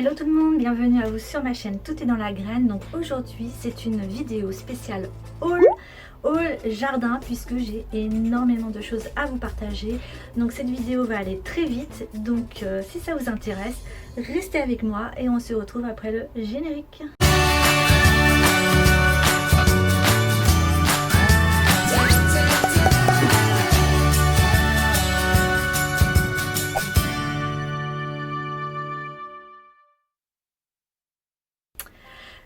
Hello tout le monde, bienvenue à vous sur ma chaîne Tout est dans la graine. Donc aujourd'hui c'est une vidéo spéciale haul jardin puisque j'ai énormément de choses à vous partager. Donc cette vidéo va aller très vite, donc si ça vous intéresse, restez avec moi et on se retrouve après le générique.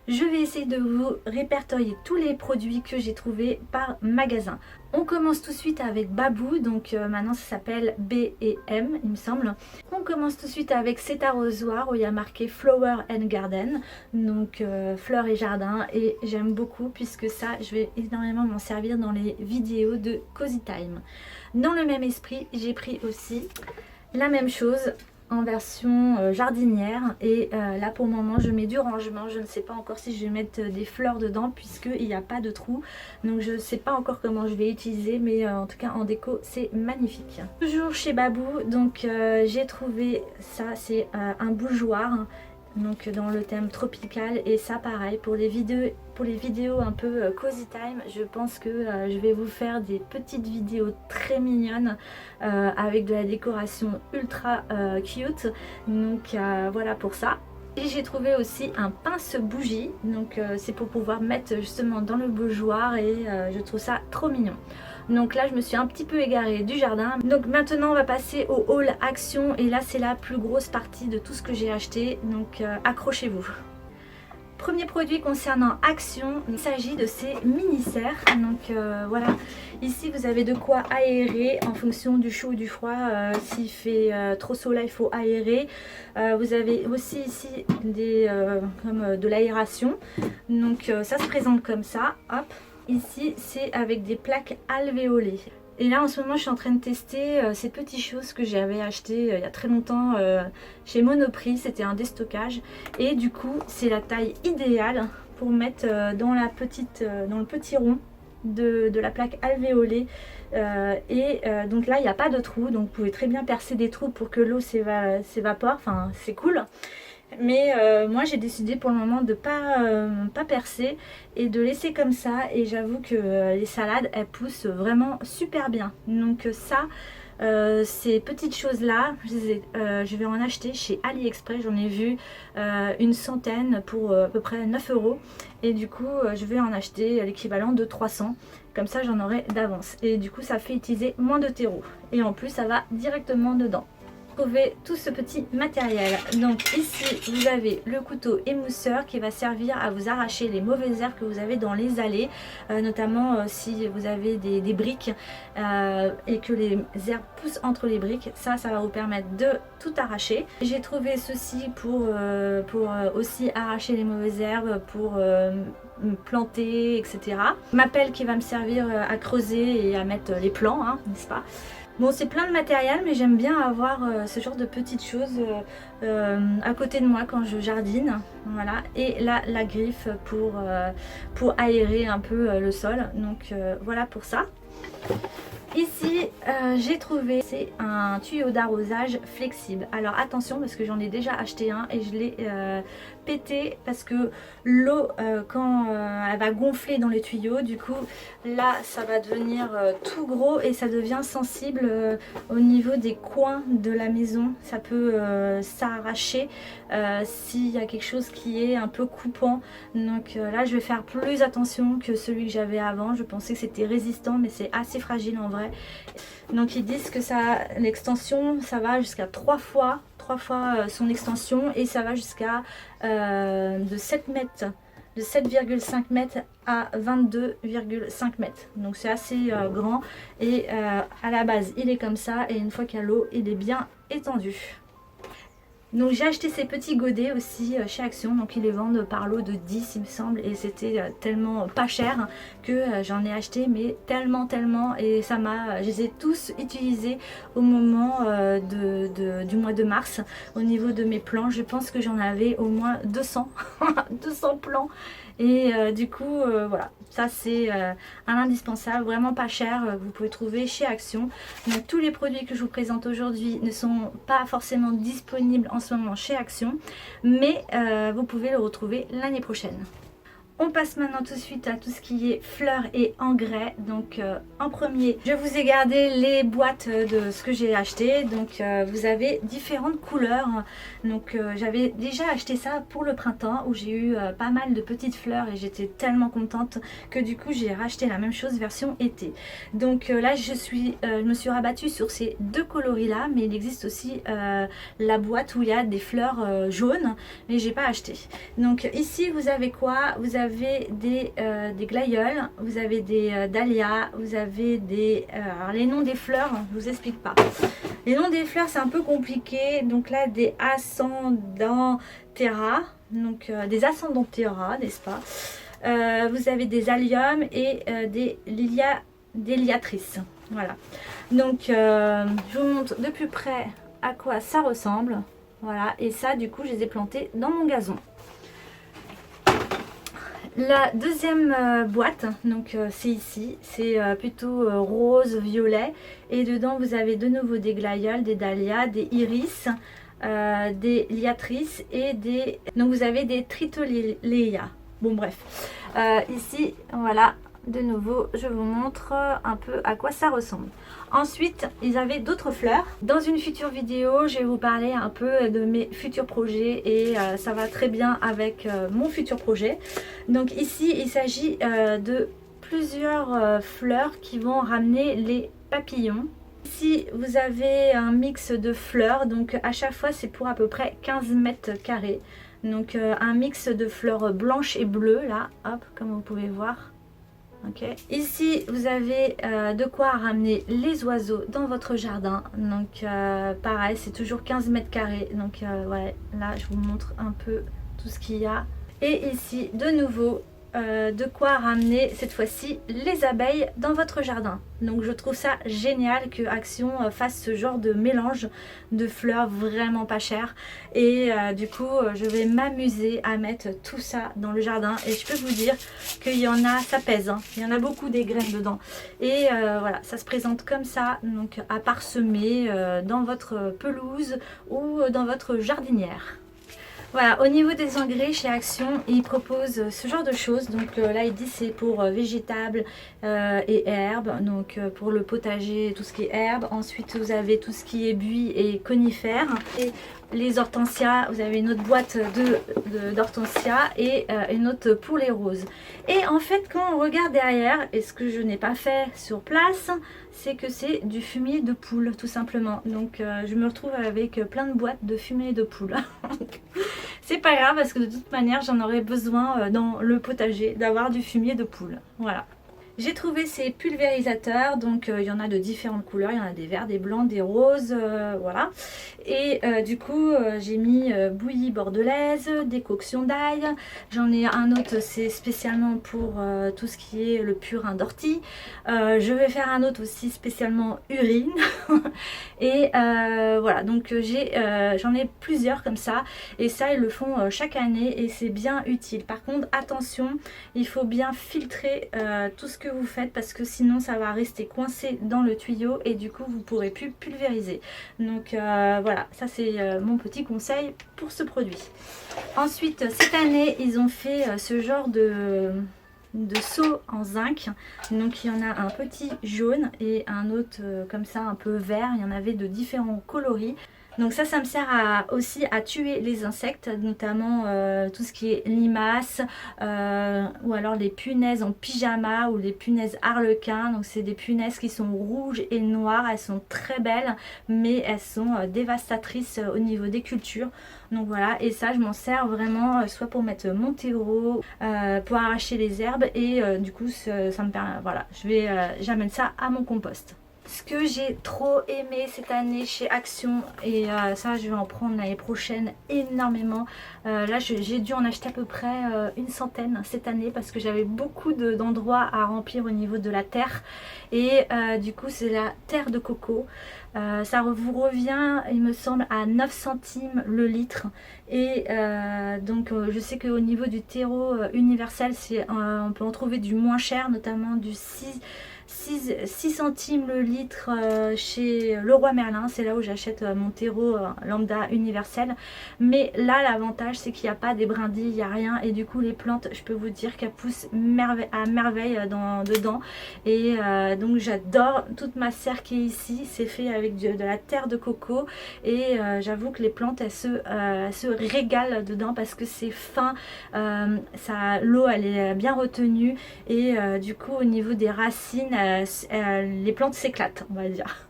Je vais essayer de vous répertorier tous les produits que j'ai trouvés par magasin. On commence tout de suite avec Babou, donc maintenant ça s'appelle B&M il me semble. On commence tout de suite avec cet arrosoir où il y a marqué Flower and Garden, donc fleurs et jardin, et j'aime beaucoup puisque ça je vais énormément m'en servir dans les vidéos de Cozy Time. Dans le même esprit j'ai pris aussi la même chose en version jardinière et là pour le moment je mets du rangement. Je ne sais pas encore si je vais mettre des fleurs dedans puisqu'il n'y a pas de trou, donc je ne sais pas encore comment je vais utiliser, mais en tout cas en déco c'est magnifique. Toujours chez Babou, donc j'ai trouvé ça, c'est un bougeoir donc dans le thème tropical, et ça pareil pour les vidéos un peu Cozy Time, je pense que je vais vous faire des petites vidéos très mignonnes avec de la décoration ultra cute, donc voilà pour ça. Et j'ai trouvé aussi un pince bougie, donc c'est pour pouvoir mettre justement dans le bougeoir, et je trouve ça trop mignon. Donc là je me suis un petit peu égarée du jardin. Donc maintenant on va passer au haul action, et là c'est la plus grosse partie de tout ce que j'ai acheté, donc accrochez-vous. Premier produit concernant Action, il s'agit de ces mini-serres. Donc voilà, ici vous avez de quoi aérer en fonction du chaud ou du froid. S'il fait trop soleil, il faut aérer. Vous avez aussi ici comme de l'aération. Donc ça se présente comme ça, hop. Ici c'est avec des plaques alvéolées. Et là en ce moment je suis en train de tester ces petites choses que j'avais acheté il y a très longtemps chez Monoprix. C'était un déstockage et du coup c'est la taille idéale pour mettre dans le petit rond de la plaque alvéolée. Donc là il n'y a pas de trou, donc vous pouvez très bien percer des trous pour que l'eau s'évapore, enfin c'est cool. Mais moi j'ai décidé pour le moment de pas percer et de laisser comme ça, et j'avoue que les salades elles poussent vraiment super bien. Donc ça, ces petites choses là je vais en acheter chez AliExpress. J'en ai vu une centaine pour à peu près 9 € et du coup je vais en acheter l'équivalent de 300, comme ça j'en aurai d'avance, et du coup ça fait utiliser moins de terreau et en plus ça va directement dedans. Trouver tout ce petit matériel. Donc ici vous avez le couteau émousseur qui va servir à vous arracher les mauvaises herbes que vous avez dans les allées, notamment si vous avez des briques et que les herbes poussent entre les briques, ça va vous permettre de tout arracher. J'ai trouvé ceci pour aussi arracher les mauvaises herbes, pour planter, etc. Ma pelle qui va me servir à creuser et à mettre les plants, hein, n'est-ce pas? Bon, c'est plein de matériel, mais j'aime bien avoir ce genre de petites choses à côté de moi quand je jardine. Voilà. Et là, la griffe pour aérer un peu le sol. Donc voilà pour ça. Ici j'ai trouvé, c'est un tuyau d'arrosage flexible. Alors attention parce que j'en ai déjà acheté un et je l'ai pété parce que l'eau quand elle va gonfler dans les tuyaux, du coup là ça va devenir tout gros et ça devient sensible au niveau des coins de la maison. Ça peut s'arracher s'il y a quelque chose qui est un peu coupant. Donc là je vais faire plus attention que celui que j'avais avant. Je pensais que c'était résistant, mais c'est assez fragile en vrai. Donc ils disent que l'extension ça va jusqu'à 3 fois son extension, et ça va jusqu'à de 7 mètres, de 7,5 mètres à 22,5 mètres. Donc c'est assez grand, et à la base il est comme ça, et une fois qu'il y a l'eau il est bien étendu. Donc j'ai acheté ces petles godets aussi chez Action, donc ils les vendent par lot de 10 il me semble, et c'était tellement pas cher que j'en ai acheté, mais tellement, et je les ai tous utilisés au moment du mois de mars. Au niveau de mes plants, je pense que j'en avais au moins 200 200 plants, et du coup voilà, ça c'est un indispensable, vraiment pas cher, vous pouvez trouver chez Action. Donc tous les produits que je vous présente aujourd'hui ne sont pas forcément disponibles en ce moment chez Action, mais vous pouvez le retrouver l'année prochaine. On passe maintenant tout de suite à tout ce qui est fleurs et engrais. Donc en premier, je vous ai gardé les boîtes de ce que j'ai acheté. Donc vous avez différentes couleurs. Donc j'avais déjà acheté ça pour le printemps où j'ai eu pas mal de petites fleurs et j'étais tellement contente que du coup j'ai racheté la même chose version été. Donc là je me suis rabattue sur ces deux coloris là, mais il existe aussi la boîte où il y a des fleurs jaunes, mais j'ai pas acheté. Donc ici vous avez quoi? Vous avez des glaïeuls, vous avez des dahlias, vous avez des... alors les noms des fleurs, je vous explique pas. Les noms des fleurs c'est un peu compliqué. Donc là des ascendantera, donc des ascendantera, n'est-ce pas? Vous avez des alliums et des liatrices. Voilà. Donc je vous montre de plus près à quoi ça ressemble. Voilà, et ça du coup je les ai plantés dans mon gazon. La deuxième boîte, donc c'est ici, c'est plutôt rose, violet, et dedans vous avez de nouveau des glaïeuls, des dahlias, des iris, des liatrices et des... donc vous avez des tritoléas. Bon bref, ici voilà, de nouveau je vous montre un peu à quoi ça ressemble. Ensuite, ils avaient d'autres fleurs. Dans une future vidéo, je vais vous parler un peu de mes futurs projets et ça va très bien avec mon futur projet. Donc ici, il s'agit de plusieurs fleurs qui vont ramener les papillons. Ici, vous avez un mix de fleurs. Donc à chaque fois, c'est pour à peu près 15 mètres carrés. Donc un mix de fleurs blanches et bleues, là, hop, comme vous pouvez voir. Okay. Ici vous avez de quoi ramener les oiseaux dans votre jardin. Donc pareil, c'est toujours 15 mètres carrés. Donc ouais, là je vous montre un peu tout ce qu'il y a. Et ici de nouveau de quoi ramener cette fois-ci les abeilles dans votre jardin. Donc je trouve ça génial que Action fasse ce genre de mélange de fleurs vraiment pas cher. Et du coup je vais m'amuser à mettre tout ça dans le jardin. Et je peux vous dire qu'il y en a, ça pèse, hein. Il y en a beaucoup des graines dedans. Et voilà, ça se présente comme ça, donc à parsemer dans votre pelouse ou dans votre jardinière. Voilà, au niveau des engrais chez Action, ils proposent ce genre de choses. Donc là, il dit c'est pour végétables et herbes. Donc pour le potager, tout ce qui est herbes. Ensuite, vous avez tout ce qui est buis et conifères. Et les hortensias, vous avez une autre boîte d'hortensias et une autre pour les roses. Et en fait, quand on regarde derrière, et ce que je n'ai pas fait sur place, c'est que c'est du fumier de poule, tout simplement. Donc je me retrouve avec plein de boîtes de fumier de poule. C'est pas grave parce que de toute manière, j'en aurais besoin dans le potager d'avoir du fumier de poule. Voilà. J'ai trouvé ces pulvérisateurs, donc il y en a de différentes couleurs, il y en a des verts, des blancs, des roses, voilà. Et du coup j'ai mis bouillie bordelaise, décoction d'ail, j'en ai un autre c'est spécialement pour tout ce qui est le purin d'ortie. Je vais faire un autre aussi spécialement urine. Et voilà, donc j'en ai plusieurs comme ça, et ça ils le font chaque année et c'est bien utile. Par contre attention, il faut bien filtrer tout ce que vous faites parce que sinon ça va rester coincé dans le tuyau et du coup vous pourrez plus pulvériser. Donc voilà, ça c'est mon petit conseil pour ce produit. Ensuite cette année ils ont fait ce genre de seau en zinc. Donc il y en a un petit jaune et un autre comme ça un peu vert. Il y en avait de différents coloris. Donc ça me sert aussi à tuer les insectes, notamment tout ce qui est limaces ou alors les punaises en pyjama ou les punaises harlequins. Donc c'est des punaises qui sont rouges et noires, elles sont très belles mais elles sont dévastatrices au niveau des cultures. Donc voilà, et ça je m'en sers vraiment soit pour mettre mon terreau, pour arracher les herbes et du coup ça me permet, voilà, j'amène ça à mon compost. Ce que j'ai trop aimé cette année chez Action, et ça je vais en prendre l'année prochaine énormément. Là j'ai dû en acheter à peu près une centaine cette année parce que j'avais beaucoup d'endroits à remplir au niveau de la terre. Et du coup c'est la terre de coco. Ça vous revient il me semble à 9 centimes le litre. Et donc je sais qu'au niveau du terreau universel on peut en trouver du moins cher, notamment du 6 6 centimes le litre chez Leroy Merlin. C'est là où j'achète mon terreau lambda universel. Mais là l'avantage c'est qu'il n'y a pas des brindilles, il n'y a rien. Et du coup les plantes, je peux vous dire qu'elles poussent à merveille dedans. Et donc j'adore toute ma serre qui est ici. C'est fait avec de la terre de coco. Et j'avoue que les plantes elles se régalent dedans parce que c'est fin. L'eau elle est bien retenue. Et du coup au niveau des racines, les plantes s'éclatent, on va dire.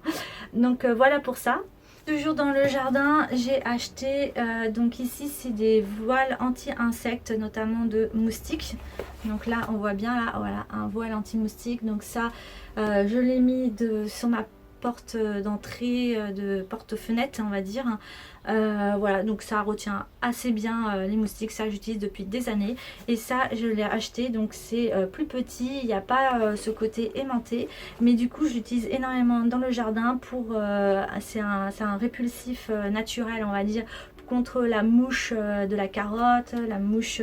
Donc voilà pour ça. Toujours dans le jardin, j'ai acheté, donc ici c'est des voiles anti-insectes, notamment de moustiques. Donc là on voit bien, là voilà, un voile anti-moustique. Donc ça je l'ai mis sur ma porte d'entrée, de porte-fenêtre on va dire. Voilà, donc ça retient assez bien les moustiques. Ça j'utilise depuis des années. Et ça je l'ai acheté, donc c'est plus petit, il n'y a pas ce côté aimanté. Mais du coup j'utilise énormément dans le jardin pour... c'est un répulsif naturel on va dire, contre la mouche de la carotte, la mouche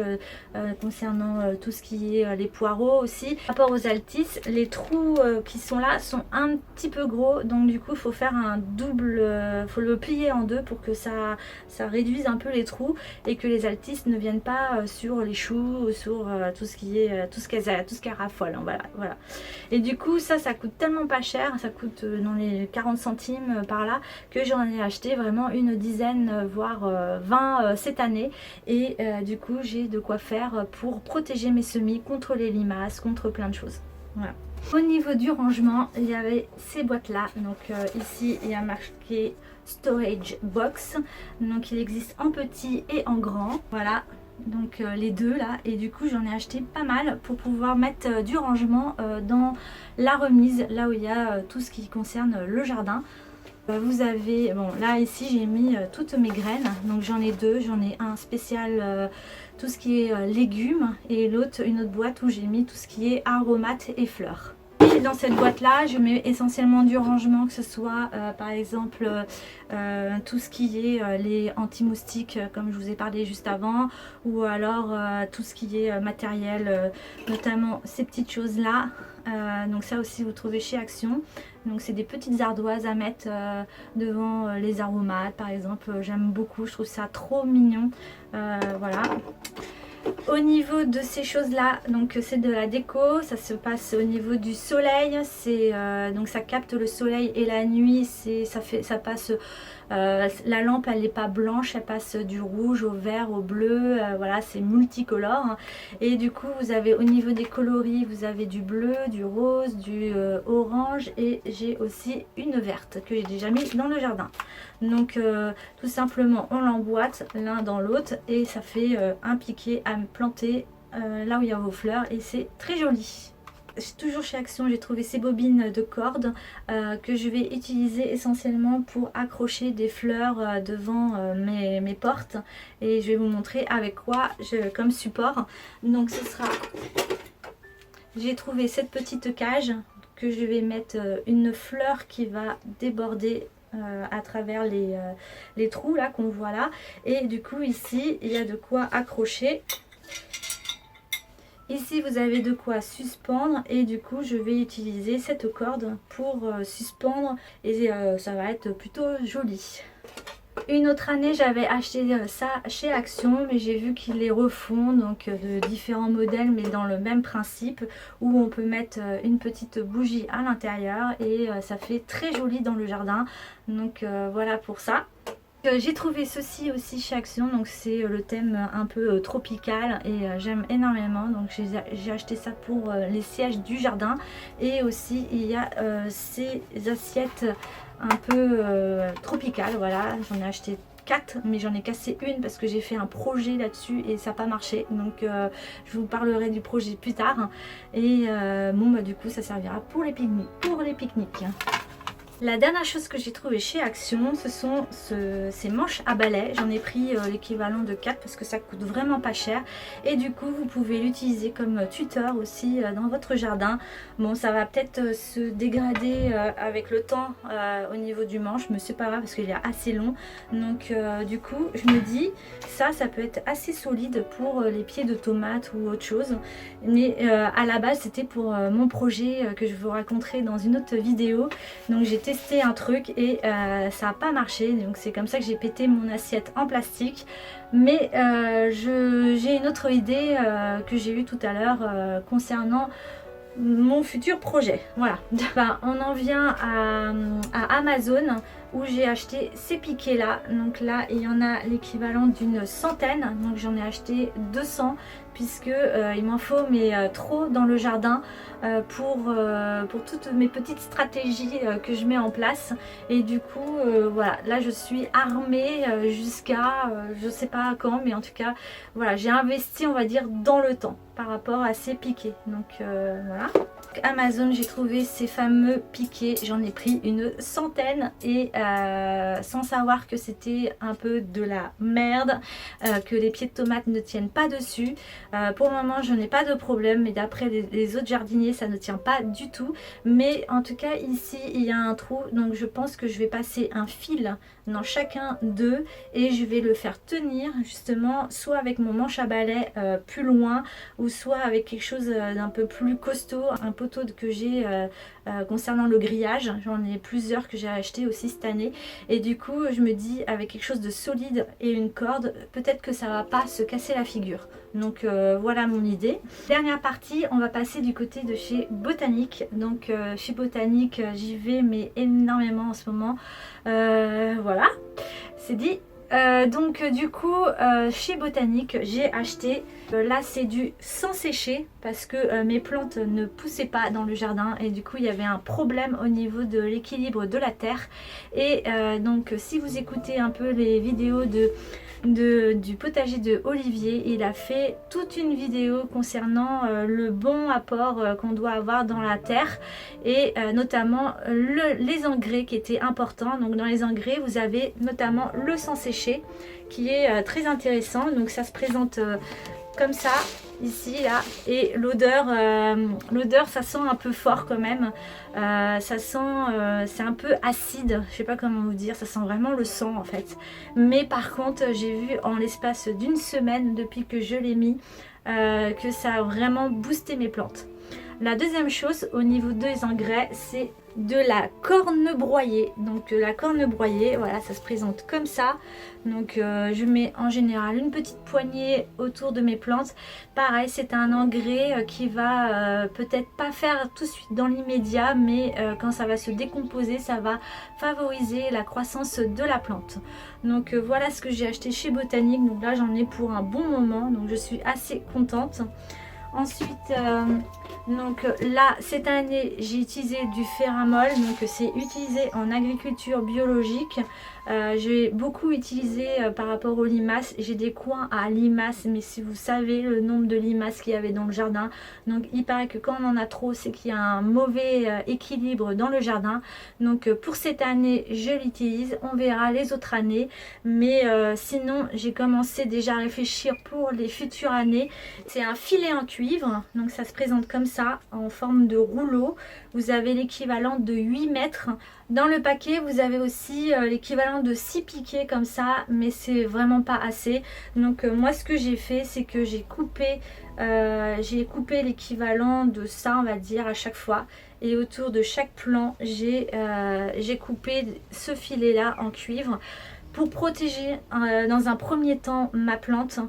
concernant tout ce qui est les poireaux aussi. Par rapport aux altices, les trous qui sont là sont un petit peu gros, donc du coup il faut faire un double, faut le plier en deux pour que ça réduise un peu les trous et que les altices ne viennent pas sur les choux ou sur tout ce qui raffole, hein, voilà. Et du coup ça coûte tellement pas cher, ça coûte dans les 40 centimes par là, que j'en ai acheté vraiment une dizaine voire 20 cette année. Et du coup j'ai de quoi faire pour protéger mes semis contre les limaces, contre plein de choses. Voilà. Au niveau du rangement, il y avait ces boîtes là. Donc ici il y a marqué storage box, donc il existe en petit et en grand, voilà. Donc les deux là, et du coup j'en ai acheté pas mal pour pouvoir mettre du rangement dans la remise, là où il y a tout ce qui concerne le jardin. Vous avez, bon là ici j'ai mis toutes mes graines, donc j'en ai deux, j'en ai un spécial tout ce qui est légumes et l'autre une autre boîte où j'ai mis tout ce qui est aromates et fleurs. Et dans cette boîte là je mets essentiellement du rangement, que ce soit par exemple tout ce qui est les anti-moustiques comme je vous ai parlé juste avant, ou alors tout ce qui est matériel, notamment ces petites choses là. Donc ça aussi vous trouvez chez Action. Donc c'est des petites ardoises à mettre devant les aromates par exemple. J'aime beaucoup, je trouve ça trop mignon. Voilà. Au niveau de ces choses là, donc c'est de la déco, ça se passe au niveau du soleil, donc ça capte le soleil et la nuit, ça passe, la lampe elle n'est pas blanche, elle passe du rouge au vert au bleu, voilà, c'est multicolore. Et du coup vous avez au niveau des coloris, vous avez du bleu, du rose, du orange, et j'ai aussi une verte que j'ai déjà mis dans le jardin. Donc tout simplement on l'emboîte l'un dans l'autre et ça fait un piquet à planter là où il y a vos fleurs, et c'est très joli. Toujours chez Action j'ai trouvé ces bobines de corde que je vais utiliser essentiellement pour accrocher des fleurs devant mes portes, et je vais vous montrer avec quoi comme support. Donc ce sera, j'ai trouvé cette petite cage que je vais mettre une fleur qui va déborder à travers les trous là qu'on voit là, et du coup ici il y a de quoi accrocher. Ici vous avez de quoi suspendre, et du coup je vais utiliser cette corde pour suspendre, et ça va être plutôt joli. Une autre année j'avais acheté ça chez Action, mais j'ai vu qu'ils les refont, donc de différents modèles mais dans le même principe, où on peut mettre une petite bougie à l'intérieur et ça fait très joli dans le jardin. Donc voilà pour ça. J'ai trouvé ceci aussi chez Action, donc c'est le thème un peu tropical et j'aime énormément, donc j'ai acheté ça pour les sièges du jardin. Et aussi il y a ces assiettes un peu tropicales, voilà, j'en ai acheté 4 mais j'en ai cassé une parce que j'ai fait un projet là-dessus et ça n'a pas marché, donc je vous parlerai du projet plus tard. Et bon bah du coup ça servira pour les pique-niques. La dernière chose que j'ai trouvé chez Action, ce sont ces manches à balai. J'en ai pris l'équivalent de 4 parce que ça coûte vraiment pas cher. Et du coup, vous pouvez l'utiliser comme tuteur aussi dans votre jardin. Bon, ça va peut-être se dégrader avec le temps au niveau du manche, mais c'est pas grave parce qu'il est assez long. Donc du coup, je me dis, ça peut être assez solide pour les pieds de tomates ou autre chose. Mais à la base, c'était pour mon projet que je vous raconterai dans une autre vidéo. Donc j'ai testé un truc et ça n'a pas marché, donc c'est comme ça que j'ai pété mon assiette en plastique. Mais j'ai une autre idée que j'ai eue tout à l'heure concernant mon futur projet. Voilà. Enfin, on en vient à Amazon où j'ai acheté ces piquets là. Donc là il y en a l'équivalent d'une centaine, donc j'en ai acheté 200 puisque il m'en faut mais trop dans le jardin pour toutes mes petites stratégies que je mets en place. Et du coup voilà, là je suis armée jusqu'à je sais pas quand, mais en tout cas voilà, j'ai investi on va dire dans le temps par rapport à ces piquets. Donc voilà. Amazon, j'ai trouvé ces fameux piquets, j'en ai pris une centaine et sans savoir que c'était un peu de la merde, que les pieds de tomates ne tiennent pas dessus. Pour le moment je n'ai pas de problème, mais d'après les autres jardiniers ça ne tient pas du tout. Mais en tout cas ici il y a un trou, donc je pense que je vais passer un fil dans chacun d'eux et je vais le faire tenir justement soit avec mon manche à balai plus loin, ou soit avec quelque chose d'un peu plus costaud, un poteau que j'ai concernant le grillage. J'en ai plusieurs que j'ai acheté aussi cette année et du coup je me dis avec quelque chose de solide et une corde, peut-être que ça va pas se casser la figure. Donc voilà mon idée. Dernière partie, on va passer du côté de chez Botanique. Donc chez Botanique j'y vais mais énormément en ce moment. Voilà, c'est dit. Donc du coup chez Botanique j'ai acheté, là c'est du sans sécher parce que mes plantes ne poussaient pas dans le jardin et du coup il y avait un problème au niveau de l'équilibre de la terre. Et donc si vous écoutez un peu les vidéos du potager de Olivier, il a fait toute une vidéo concernant le bon apport qu'on doit avoir dans la terre et notamment les engrais qui étaient importants. Donc dans les engrais vous avez notamment le sans sécher qui est très intéressant. Donc ça se présente comme ça ici là, et l'odeur ça sent un peu fort quand même, ça sent c'est un peu acide, je sais pas comment vous dire, ça sent vraiment le sang en fait. Mais par contre j'ai vu en l'espace d'une semaine depuis que je l'ai mis que ça a vraiment boosté mes plantes. La deuxième chose au niveau des engrais, c'est de la corne broyée. Donc la corne broyée, voilà, ça se présente comme ça. Donc je mets en général une petite poignée autour de mes plantes. Pareil, c'est un engrais qui va peut-être pas faire tout de suite dans l'immédiat, mais quand ça va se décomposer, ça va favoriser la croissance de la plante. Donc voilà ce que j'ai acheté chez Botanique. Donc là j'en ai pour un bon moment, donc je suis assez contente. Ensuite, donc là cette année j'ai utilisé du Ferramol, donc c'est utilisé en agriculture biologique. J'ai beaucoup utilisé par rapport aux limaces. J'ai des coins à limaces, mais si vous savez le nombre de limaces qu'il y avait dans le jardin, donc il paraît que quand on en a trop, c'est qu'il y a un mauvais équilibre dans le jardin. Donc pour cette année je l'utilise, on verra les autres années, mais sinon j'ai commencé déjà à réfléchir pour les futures années. C'est un filet en cuivre, donc ça se présente comme ça en forme de rouleau. Vous avez l'équivalent de 8 mètres. Dans le paquet vous avez aussi l'équivalent de 6 piquets comme ça, mais c'est vraiment pas assez. Donc moi ce que j'ai fait, c'est que j'ai coupé l'équivalent de ça on va dire à chaque fois, et autour de chaque plant j'ai coupé ce filet là en cuivre pour protéger dans un premier temps ma plante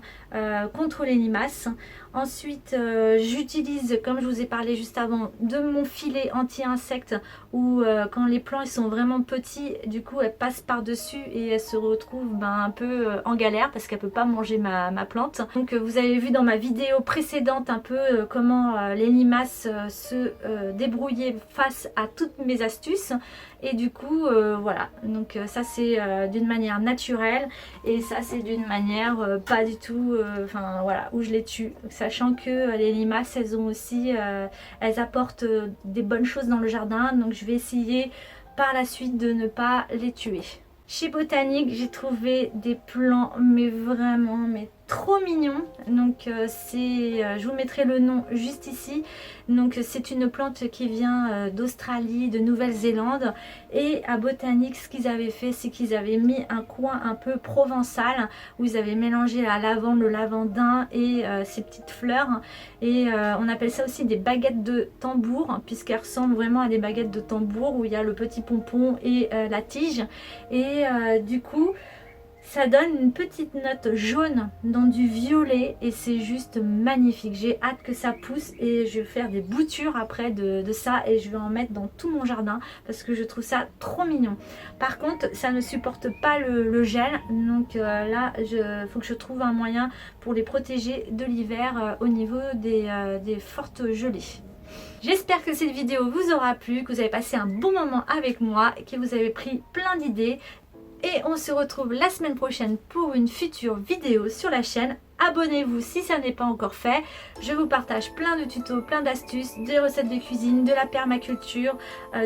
contre les limaces. Ensuite j'utilise, comme je vous ai parlé juste avant, de mon filet anti-insectes où quand les plants ils sont vraiment petits, du coup elles passent par dessus et elles se retrouvent un peu en galère parce qu'elles ne peuvent pas manger ma plante. Donc vous avez vu dans ma vidéo précédente un peu comment les limaces se débrouillaient face à toutes mes astuces. Et du coup voilà, donc ça c'est d'une manière naturelle et ça c'est d'une manière pas du tout enfin voilà, où je les tue, sachant que les limaces elles ont aussi elles apportent des bonnes choses dans le jardin. Donc je vais essayer par la suite de ne pas les tuer. Chez Botanique, j'ai trouvé des plants mais vraiment trop mignons. Donc je vous mettrai le nom juste ici. Donc c'est une plante qui vient d'Australie, de Nouvelle-Zélande. Et à Botanique, ce qu'ils avaient fait, c'est qu'ils avaient mis un coin un peu provençal où ils avaient mélangé la lavande, le lavandin et ces petites fleurs. Et on appelle ça aussi des baguettes de tambour, puisqu'elles ressemblent vraiment à des baguettes de tambour où il y a le petit pompon et la tige. Et du coup, ça donne une petite note jaune dans du violet et c'est juste magnifique. J'ai hâte que ça pousse et je vais faire des boutures après de ça et je vais en mettre dans tout mon jardin parce que je trouve ça trop mignon. Par contre, ça ne supporte pas le gel, donc là, il faut que je trouve un moyen pour les protéger de l'hiver au niveau des fortes gelées. J'espère que cette vidéo vous aura plu, que vous avez passé un bon moment avec moi et que vous avez pris plein d'idées. Et on se retrouve la semaine prochaine pour une future vidéo sur la chaîne. Abonnez-vous si ça n'est pas encore fait. Je vous partage plein de tutos, plein d'astuces, des recettes de cuisine, de la permaculture,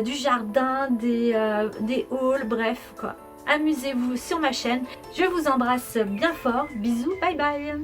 du jardin, des hauls, bref quoi. Amusez-vous sur ma chaîne. Je vous embrasse bien fort. Bisous, bye bye.